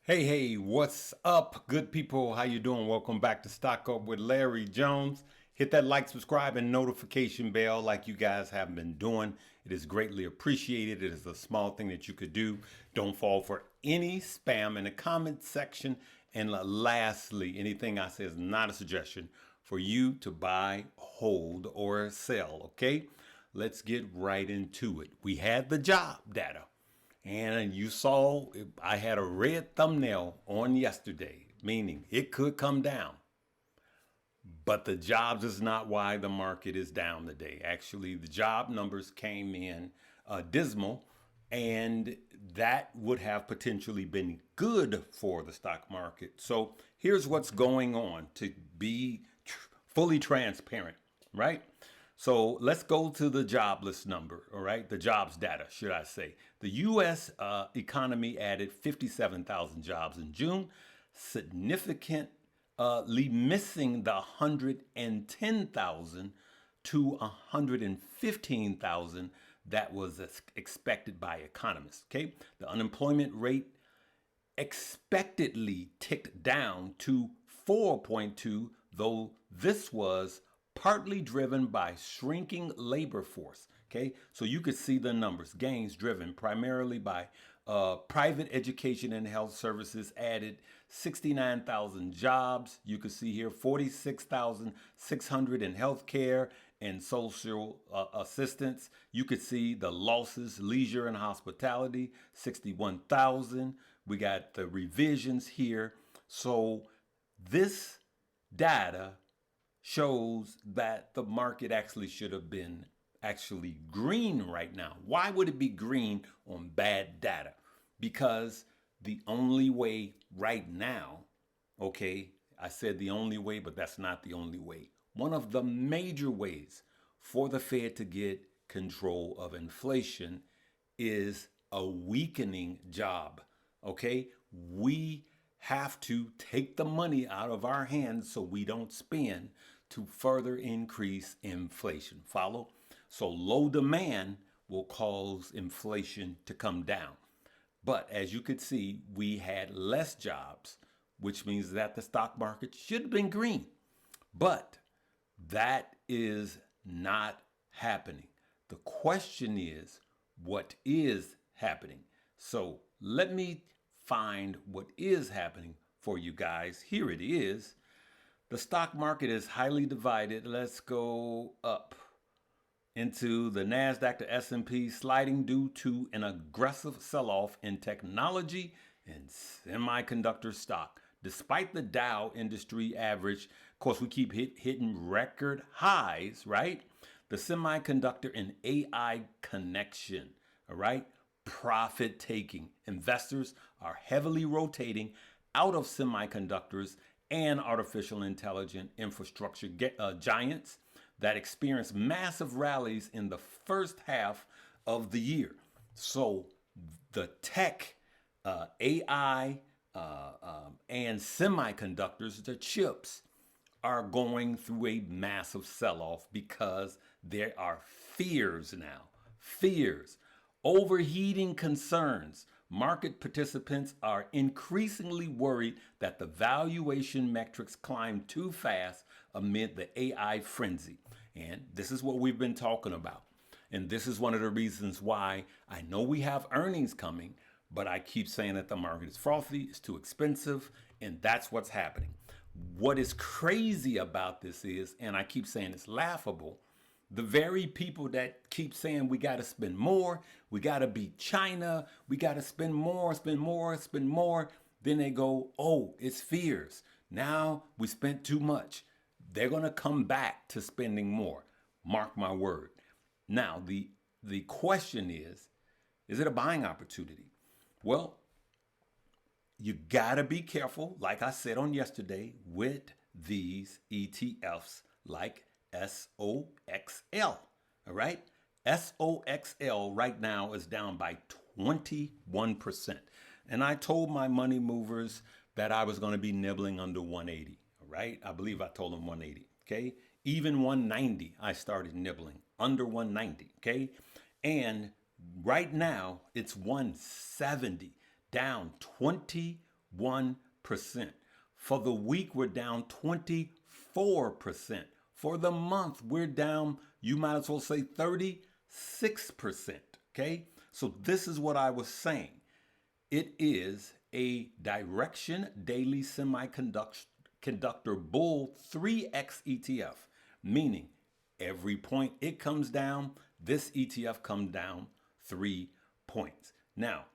Hey, what's up, good people? How you doing? Welcome back to Stock Up with Larry Jones. Hit that like, subscribe, and notification bell like you guys have been doing. It is greatly appreciated. It is a small thing that you could do. Don't fall for any spam in the comment section. And lastly, anything I say is not a suggestion for you to buy, hold, or sell, okay? Let's get right into it. We had the job data. And you saw I had a red thumbnail on yesterday, meaning it could come down. But the jobs is not why the market is down today. Actually, the job numbers came in dismal, and that would have potentially been good for the stock market. So here's what's going on to be fully transparent, right? So let's go to the jobless number, all right? The jobs data, should I say. The U.S. Economy added 57,000 jobs in June, significantly missing the 110,000 to 115,000 that was expected by economists, okay? The unemployment rate expectedly ticked down to 4.2, though this was partly driven by shrinking labor force. Okay, so you could see the numbers. Gains driven primarily by private education and health services added 69,000 jobs. You could see here 46,600 in healthcare and social assistance. You could see the losses, leisure and hospitality, 61,000. We got the revisions here. So this data shows that the market actually should have been actually green right now. Why would it be green on bad data? Because the only way right now, okay, I said the only way, but that's not the only way. One of the major ways for the Fed to get control of inflation is a weakening job, okay? We have to take the money out of our hands so we don't spend to further increase inflation. Follow? So low demand will cause inflation to come down. But as you could see, we had less jobs, which means that the stock market should have been green. But that is not happening. The question is, what is happening? So let me find what is happening for you guys. Here it is. The stock market is highly divided. Let's go up into the Nasdaq to S&P, sliding due to an aggressive sell-off in technology and semiconductor stock. Despite the Dow industry average, of course, we keep hitting record highs, right? The semiconductor and AI connection, all right? Profit taking. Investors are heavily rotating out of semiconductors and artificial intelligence infrastructure giants that experienced massive rallies in the first half of the year. So the tech, AI, and semiconductors, the chips, are going through a massive sell-off because there are fears now. Fears. Overheating concerns. Market participants are increasingly worried that the valuation metrics climb too fast amid the AI frenzy. And this is what we've been talking about. And this is one of the reasons why I know we have earnings coming, but I keep saying that the market is frothy, it's too expensive, and that's what's happening. What is crazy about this is, and I keep saying it's laughable, the very people that keep saying we got to spend more, we got to beat China, we got to spend more, spend more, spend more. Then they go, oh, it's fears. Now we spent too much. They're going to come back to spending more. Mark my word. Now, the question is it a buying opportunity? Well, you got to be careful, like I said on yesterday, with these ETFs like SOXL, all right? SOXL right now is down by 21%. And I told my money movers that I was going to be nibbling under 180, all right? I believe I told them 180, okay? Even 190, I started nibbling under 190, okay? And right now, it's 170, down 21%. For the week, we're down 24%. For the month, we're down, you might as well say 36%. Okay? So this is what I was saying. It is a direction daily semiconductor bull 3x ETF, meaning every point it comes down, this ETF comes down 3 points. Now,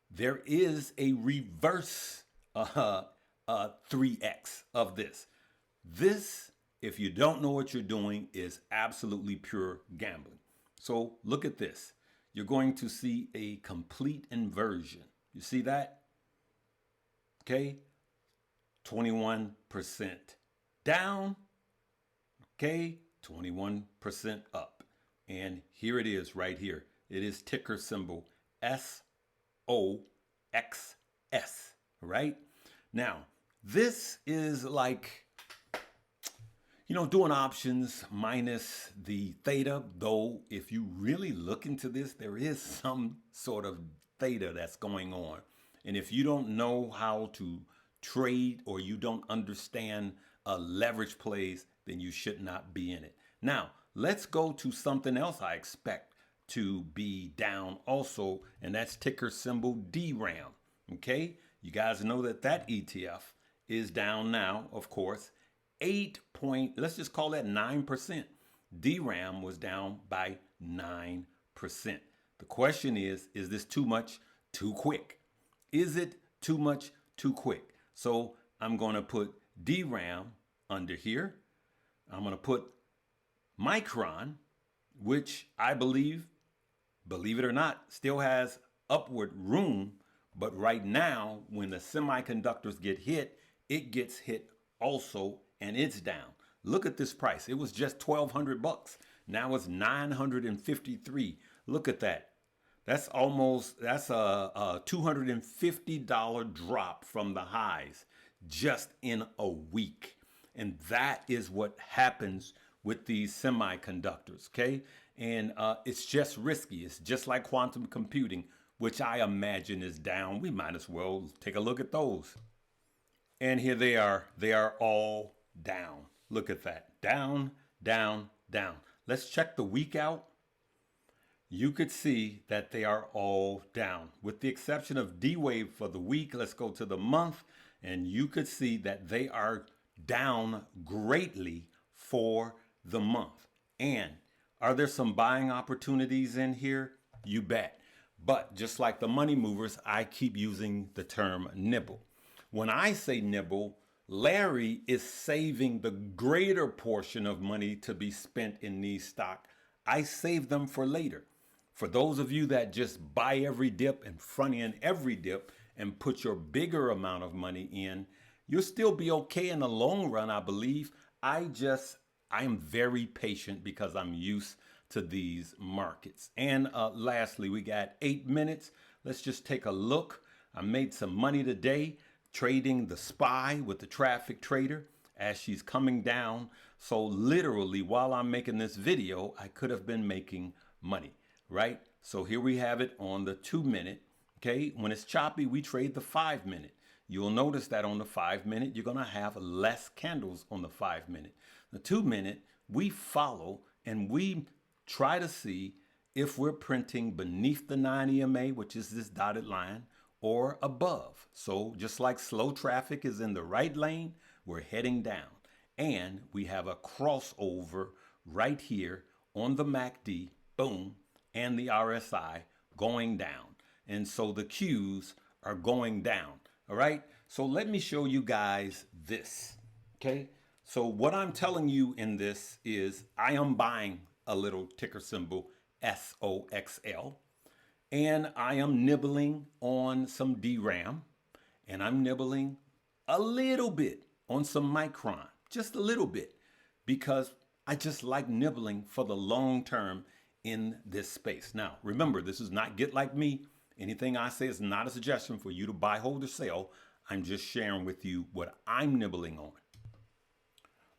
there is a reverse 3x of this. This, if you don't know what you're doing, is absolutely pure gambling. So look at this. You're going to see a complete inversion. You see that? Okay. 21% down. Okay. 21% up. And here it is right here. It is ticker symbol SOXS. Right? Now, this is like, doing options minus the theta, though if you really look into this, there is some sort of theta that's going on. And if you don't know how to trade or you don't understand leverage plays, then you should not be in it. Now, let's go to something else I expect to be down also, and that's ticker symbol DRAM. Okay? You guys know that ETF is down now, of course, let's just call that 9%. DRAM was down by 9%. The question is this too much, too quick? Is it too much, too quick? So I'm going to put DRAM under here. I'm going to put Micron, which I believe it or not, still has upward room. But right now, when the semiconductors get hit, it gets hit also, and it's down. Look at this price. It was just $1,200. Now it's $953. Look at that. That's a $250 drop from the highs just in a week. And that is what happens with these semiconductors, okay? And it's just risky. It's just like quantum computing, which I imagine is down. We might as well take a look at those. And here they are. They are all down. Look at that. Down, down, down. Let's check the week out. You could see that they are all down. With the exception of D-Wave for the week, let's go to the month. And you could see that they are down greatly for the month. And are there some buying opportunities in here? You bet. But just like the money movers, I keep using the term nibble. When I say nibble, Larry is saving the greater portion of money to be spent in these stocks. I save them for later. For those of you that just buy every dip and front end every dip and put your bigger amount of money in, you'll still be okay in the long run, I believe. I am very patient because I'm used to these markets. And lastly, we got 8 minutes. Let's just take a look. I made some money today trading the SPY with the traffic trader as she's coming down. So literally, while I'm making this video, I could have been making money, right? So here we have it on the 2 minute. Okay, when it's choppy, we trade the 5 minute. You'll notice that on the 5 minute, you're gonna have less candles on the 5 minute. The 2 minute, we follow and we try to see if we're printing beneath the 9 EMA, which is this dotted line, or above. So just like slow traffic is in the right lane, we're heading down. And we have a crossover right here on the MACD, boom, and the RSI going down. And so the Qs are going down, all right? So let me show you guys this, okay? So what I'm telling you in this is I am buying a little ticker symbol SOXL, and I am nibbling on some DRAM, and I'm nibbling a little bit on some Micron, just a little bit, because I just like nibbling for the long term in this space. Now, remember, this is not Get Like Me. Anything I say is not a suggestion for you to buy, hold, or sell. I'm just sharing with you what I'm nibbling on.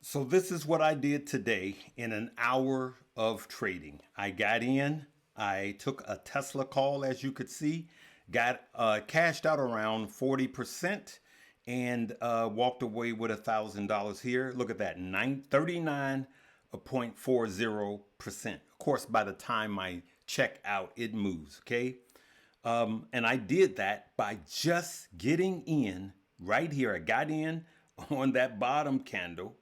So this is what I did today in an hour of trading. I got in, I took a Tesla call, as you could see, got cashed out around 40%, and walked away with $1,000 here. Look at that, 39.40%. Of course, by the time I check out, it moves, okay? And I did that by just getting in right here. I got in on that bottom candle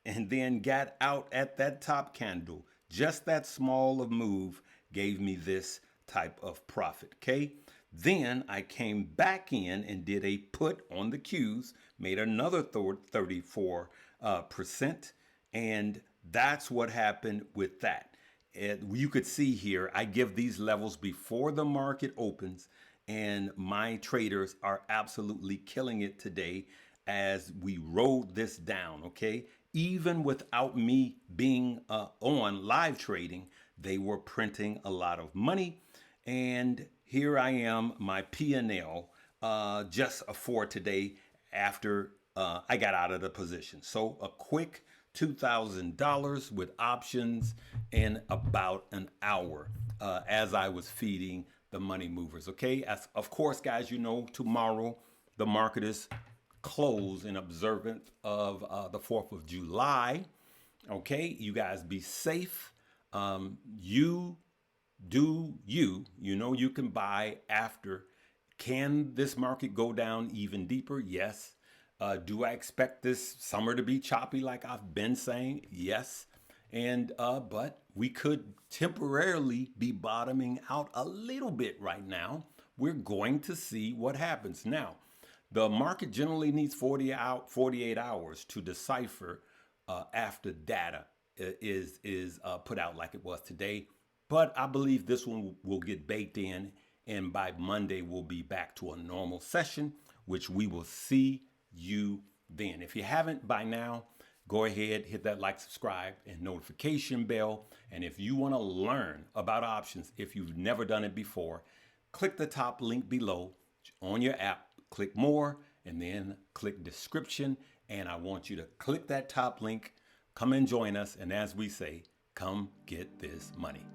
and then got out at that top candle. Just that small of move gave me this type of profit, okay? Then I came back in and did a put on the Qs, made another 34%, and that's what happened with that. You could see here, I give these levels before the market opens, and my traders are absolutely killing it today as we rode this down, okay? Even without me being on live trading, they were printing a lot of money. And here I am, my P&L, just for today after I got out of the position. So a quick $2,000 with options in about an hour as I was feeding the money movers. Okay, of course, guys, you know, tomorrow the market is closed in observance of the 4th of July. Okay, you guys be safe. You do you. You know, you can buy after. Can this market go down even deeper? Yes. Do I expect this summer to be choppy like I've been saying? Yes. And but we could temporarily be bottoming out a little bit right now. We're going to see what happens. Now, the market generally needs 48 hours to decipher after data is put out like it was today. But I believe this one will get baked in, and by Monday we'll be back to a normal session, which we will see you then. If you haven't by now, go ahead, hit that like, subscribe, and notification bell. And if you want to learn about options, if you've never done it before, click the top link below on your app, click more, and then click description. And I want you to click that top link, come and join us. And as we say, come get this money.